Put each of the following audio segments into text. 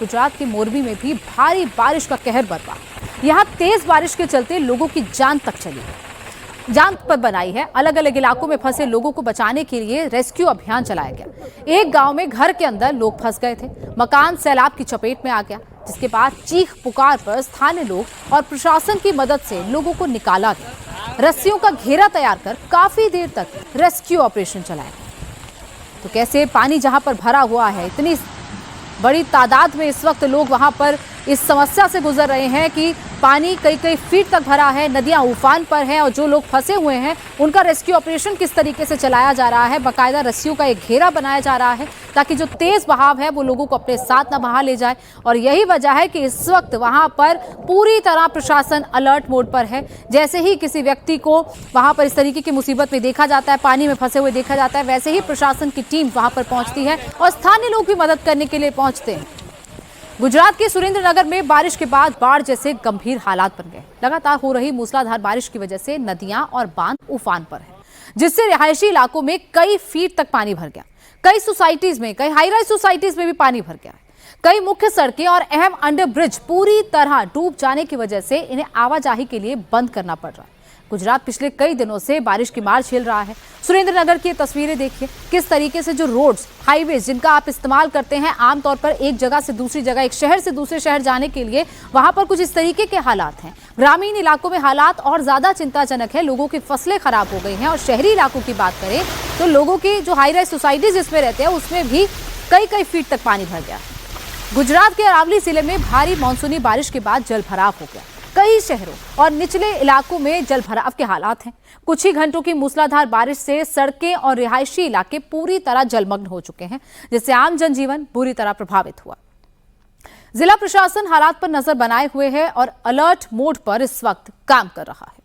गुजरात के मोरबी में भी भारी बारिश का कहर बरपा। यहाँ तेज बारिश के चलते लोगों की जान तक चली गई। जान पर बनाई है। अलग अलग इलाकों में फंसे लोगों को बचाने के लिए रेस्क्यू अभियान चलाया गया। एक गांव में घर के अंदर लोग फंस गए थे। मकान सैलाब की चपेट में आ गया, जिसके बाद चीख पुकार पर स्थानीय लोग और प्रशासन की मदद से लोगों को निकाला गया। रस्सियों का घेरा तैयार कर काफी देर तक रेस्क्यू ऑपरेशन चलाया गया। तो कैसे पानी जहां पर भरा हुआ है, इतनी बड़ी तादाद में इस वक्त लोग वहां पर इस समस्या से गुजर रहे हैं कि पानी कई कई फीट तक भरा है, नदियां उफान पर हैं और जो लोग फंसे हुए हैं उनका रेस्क्यू ऑपरेशन किस तरीके से चलाया जा रहा है। बाकायदा रस्सियों का एक घेरा बनाया जा रहा है ताकि जो तेज बहाव है वो लोगों को अपने साथ ना बहा ले जाए। और यही वजह है कि इस वक्त वहां पर पूरी तरह प्रशासन अलर्ट मोड पर है। जैसे ही किसी व्यक्ति को वहां पर इस तरीके की मुसीबत में देखा जाता है, पानी में फंसे हुए देखा जाता है, वैसे ही प्रशासन की टीम वहां पर पहुंचती है और स्थानीय लोग भी मदद करने के लिए पहुंचते हैं। गुजरात के सुरेंद्रनगर में बारिश के बाद बाढ़ जैसे गंभीर हालात बन गए। लगातार हो रही मूसलाधार बारिश की वजह से नदियां और बांध उफान पर है, जिससे रिहायशी इलाकों में कई फीट तक पानी भर गया। कई सोसाइटीज में, कई हाई राइज सोसाइटीज में भी पानी भर गया है। कई मुख्य सड़कें और अहम अंडर ब्रिज पूरी तरह डूब जाने की वजह से इन्हें आवाजाही के लिए बंद करना पड़ रहा है। गुजरात पिछले कई दिनों से बारिश की मार झेल रहा है। सुरेंद्रनगर की तस्वीरें देखिए, किस तरीके से जो रोड्स, हाईवेज जिनका आप इस्तेमाल करते हैं आमतौर पर एक जगह से दूसरी जगह, एक शहर से दूसरे शहर जाने के लिए, वहां पर कुछ इस तरीके के हालात हैं। ग्रामीण इलाकों में हालात और ज्यादा चिंताजनक है। लोगों की फसलें खराब हो गई हैं। और शहरी इलाकों की बात करें तो लोगों की जो हाई राइज सोसाइटीज जिसमें रहते हैं उसमें भी कई कई फीट तक पानी भर गया। गुजरात के अरावली जिले में भारी मानसूनी बारिश के बाद जल भराव हो गया। कई शहरों और निचले इलाकों में जल भराव के हालात हैं। कुछ ही घंटों की मूसलाधार बारिश से सड़कें और रिहायशी इलाके पूरी तरह जलमग्न हो चुके हैं, जिससे आम जनजीवन बुरी तरह प्रभावित हुआ। जिला प्रशासन हालात पर नजर बनाए हुए है और अलर्ट मोड पर इस वक्त काम कर रहा है।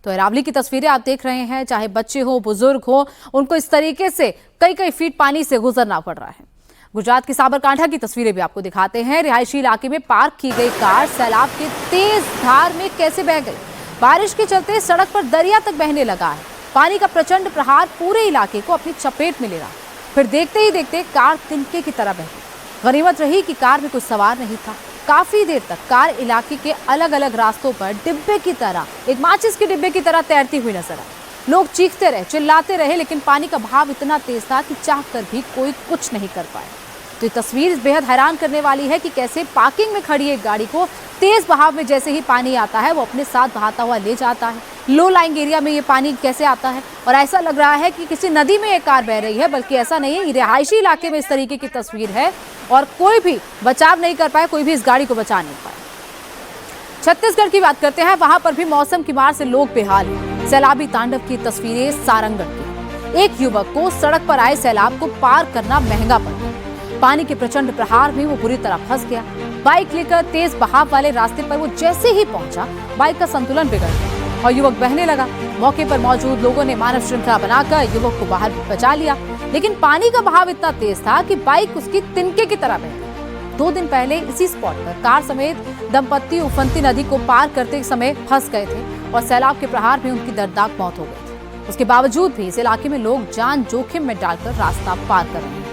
तो अरावली की तस्वीरें आप देख रहे हैं, चाहे बच्चे हो, बुजुर्ग हो, उनको इस तरीके से कई कई फीट पानी से गुजरना पड़ रहा है। गुजरात की साबरकांठा की तस्वीरें भी आपको दिखाते हैं। रिहायशी इलाके में पार्क की गई कार सैलाब के तेज धार में कैसे बह गई। बारिश के चलते सड़क पर दरिया तक बहने लगा है। पानी का प्रचंड प्रहार पूरे इलाके को अपनी चपेट में ले रहा। फिर देखते ही देखते कार तिनके की तरह बह गई। गनीमत रही कि कार में कोई सवार नहीं था। काफी देर तक कार इलाके के अलग अलग रास्तों पर डिब्बे की तरह, एक माचिस के डिब्बे की तरह तैरती हुई नजर आई। लोग चीखते रहे, चिल्लाते रहे, लेकिन पानी का बहाव इतना तेज था कि चाह कर भी कोई कुछ नहीं कर पाया। तो ये तस्वीर बेहद हैरान करने वाली है कि कैसे पार्किंग में खड़ी एक गाड़ी को तेज बहाव में जैसे ही पानी आता है वो अपने साथ बहाता हुआ ले जाता है। लो लाइंग एरिया में ये पानी कैसे आता है और ऐसा लग रहा है कि किसी नदी में एक कार बह रही है, बल्कि ऐसा नहीं है। रिहायशी इलाके में इस तरीके की तस्वीर है और कोई भी बचाव नहीं कर पाया, कोई भी इस गाड़ी को बचा नहीं पाया। छत्तीसगढ़ की बात करते हैं, वहां पर भी मौसम की मार से लोग बेहाल हैं। सैलाबी तांडव की तस्वीरें सारंगढ़ की। एक युवक को सड़क पर आए सैलाब को पार करना महंगा पड़ा। पानी के प्रचंड प्रहार में वो बुरी तरह फंस गया। बाइक लेकर तेज बहाव वाले रास्ते पर वो जैसे ही पहुंचा, बाइक का संतुलन बिगड़ गया और युवक बहने लगा। मौके पर मौजूद लोगों ने मानव श्रृंखला बनाकर युवक को बाहर बचा लिया, लेकिन पानी का बहाव इतना तेज था कि बाइक उसकी तिनके की तरह बह गई। 2 दिन पहले इसी स्पॉट पर कार समेत दंपत्ति उफनती नदी को पार करते समय फंस गए थे और सैलाब के प्रहार में उनकी दर्दनाक मौत हो गई थी। उसके बावजूद भी इस इलाके में लोग जान जोखिम में डालकर रास्ता पार कर रहे हैं।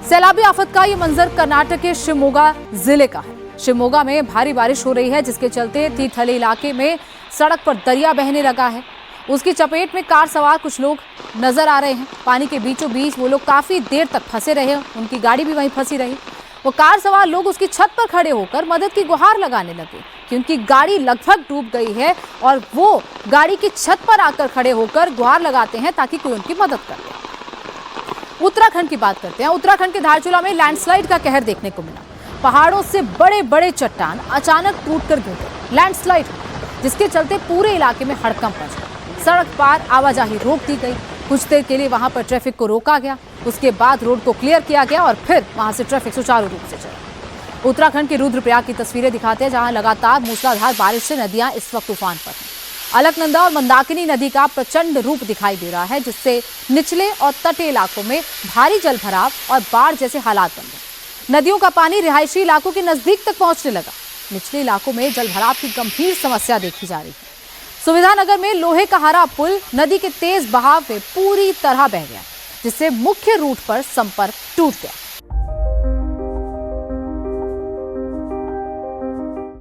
सैलाबी आफत का ये मंजर कर्नाटक के शिवमोगा जिले का है। शिवमोगा में भारी बारिश हो रही है, जिसके चलते तीर्थहल्ली इलाके में सड़क पर दरिया बहने लगा है। उसकी चपेट में कार सवार कुछ लोग नजर आ रहे हैं। पानी के बीचों बीच वो लोग काफी देर तक फंसे रहे, उनकी गाड़ी भी वहीं फंसी रही। वो कार सवार लोग उसकी छत पर खड़े होकर मदद की गुहार लगाने लगे कि उनकी गाड़ी लगभग डूब गई है और वो गाड़ी की छत पर आकर खड़े होकर गुहार लगाते हैं ताकि कोई उनकी मदद करे। उत्तराखंड की बात करते हैं। उत्तराखंड के धारचूला में लैंडस्लाइड का कहर देखने को मिला। पहाड़ों से बड़े बड़े चट्टान अचानक टूटकर गिर गए। लैंडस्लाइड जिसके चलते पूरे इलाके में हड़कंप मच गया। सड़क पार आवाजाही रोक दी गई। कुछ देर के लिए वहां पर ट्रैफिक को रोका गया। उसके बाद रोड को क्लियर किया गया और फिर वहां से ट्रैफिक सुचारू रूप से चला। उत्तराखंड के रुद्रप्रयाग की तस्वीरें दिखाते हैं, जहां लगातार मूसलाधार बारिश से नदियां इस वक्त उफान पर हैं। अलकनंदा और मंदाकिनी नदी का प्रचंड रूप दिखाई दे रहा है, जिससे निचले और तटीय इलाकों में भारी जल भराव और बाढ़ जैसे हालात बन गए। नदियों का पानी रिहायशी इलाकों के नजदीक तक पहुंचने लगा। निचले इलाकों में जल भराव की गंभीर समस्या देखी जा रही है। सुविधानगर में लोहे का हरा पुल नदी के तेज बहाव में पूरी तरह बह गया, जिससे मुख्य रूट पर संपर्क टूट गया।